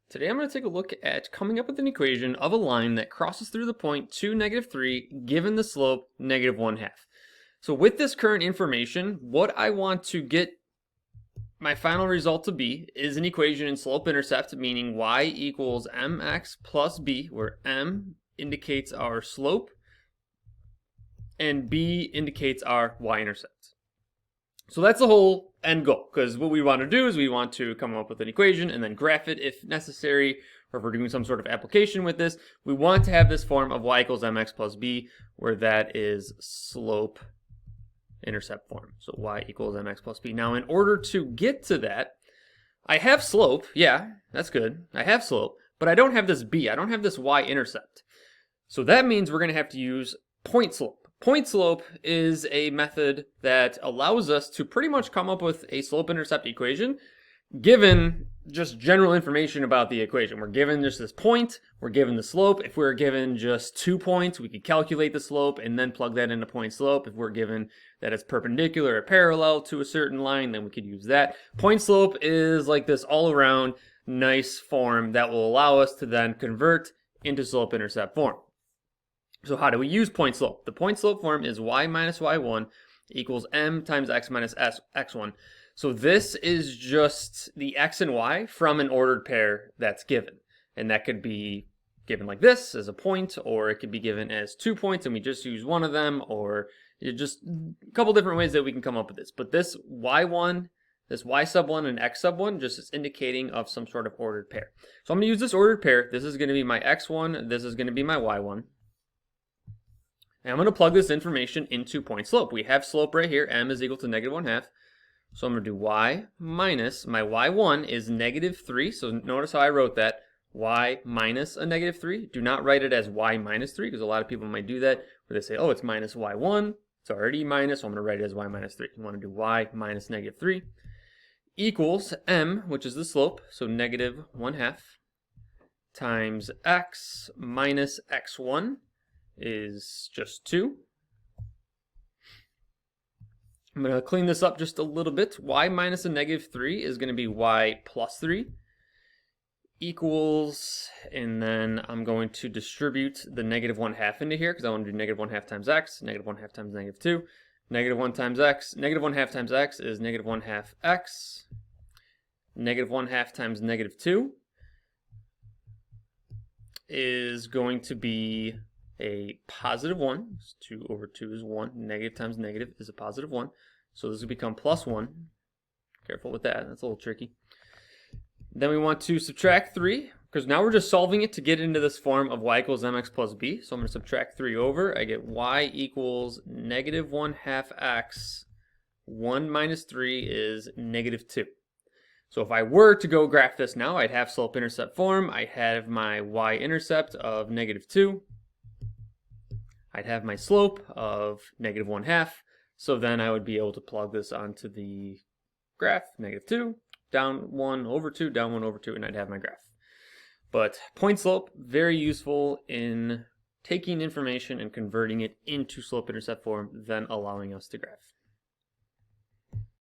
Today I'm going to take a look at coming up with an equation of a line that crosses through the point 2, -3, given the slope -1/2. So with this current information, what I want to get my final result to be is an equation in slope-intercept, meaning y equals mx plus b, where m indicates our slope and b indicates our y-intercept. So that's the whole end goal, because what we want to do is we want to come up with an equation and then graph it if necessary, or if we're doing some sort of application with this, we want to have this form of y equals mx plus b, where that is slope-intercept form. So y equals mx plus b. Now, in order to get to that, I have slope. Yeah, that's good. I have slope, but I don't have this b. I don't have this y-intercept. So that means we're going to have to use point slope. Point slope is a method that allows us to pretty much come up with a slope-intercept equation given just general information about the equation. We're given just this point, we're given the slope. If we're given just 2 points, we could calculate the slope and then plug that into point slope. If we're given that it's perpendicular or parallel to a certain line, then we could use that. Point slope is like this all-around nice form that will allow us to then convert into slope-intercept form. So how do we use point slope? The point slope form is y minus y1 equals m times x minus x1. So this is just the x and y from an ordered pair that's given. And that could be given like this as a point, or it could be given as 2 points and we just use one of them, or just a couple different ways that we can come up with this. But this y1, this y sub 1 and x sub 1 just is indicating of some sort of ordered pair. So I'm going to use this ordered pair. This is going to be my x1, this is going to be my y1. And I'm going to plug this information into point slope. We have slope right here, m is equal to -1/2. So I'm going to do y minus, my y1 is -3. So notice how I wrote that, y minus a -3. Do not write it as y minus 3, because a lot of people might do that, where they say, oh, it's minus y1. It's already minus, so I'm going to write it as y minus 3. You want to do y minus -3 equals m, which is the slope, so -1/2, times x minus x1 is just 2. I'm going to clean this up just a little bit. Y minus a -3 is going to be y plus 3 equals, and then I'm going to distribute the -1/2 into here because I want to do -1/2 times x, -1/2 times -2, -1 times x, -1/2 times x is -1/2 x, -1/2 times -2 is going to be a positive 1. 2 over 2 is 1. Negative times negative is a positive 1. So this will become plus 1. Careful with that. That's a little tricky. Then we want to subtract 3, because now we're just solving it to get into this form of y equals mx plus b. So I'm going to subtract 3 over. I get y equals -1/2 x. 1 minus 3 is -2. So if I were to go graph this now, I'd have slope-intercept form. I'd have my y-intercept of -2. I'd have my slope of -1/2, so then I would be able to plug this onto the graph, -2, down 1 over 2, down 1 over 2, and I'd have my graph. But point slope, very useful in taking information and converting it into slope-intercept form, then allowing us to graph.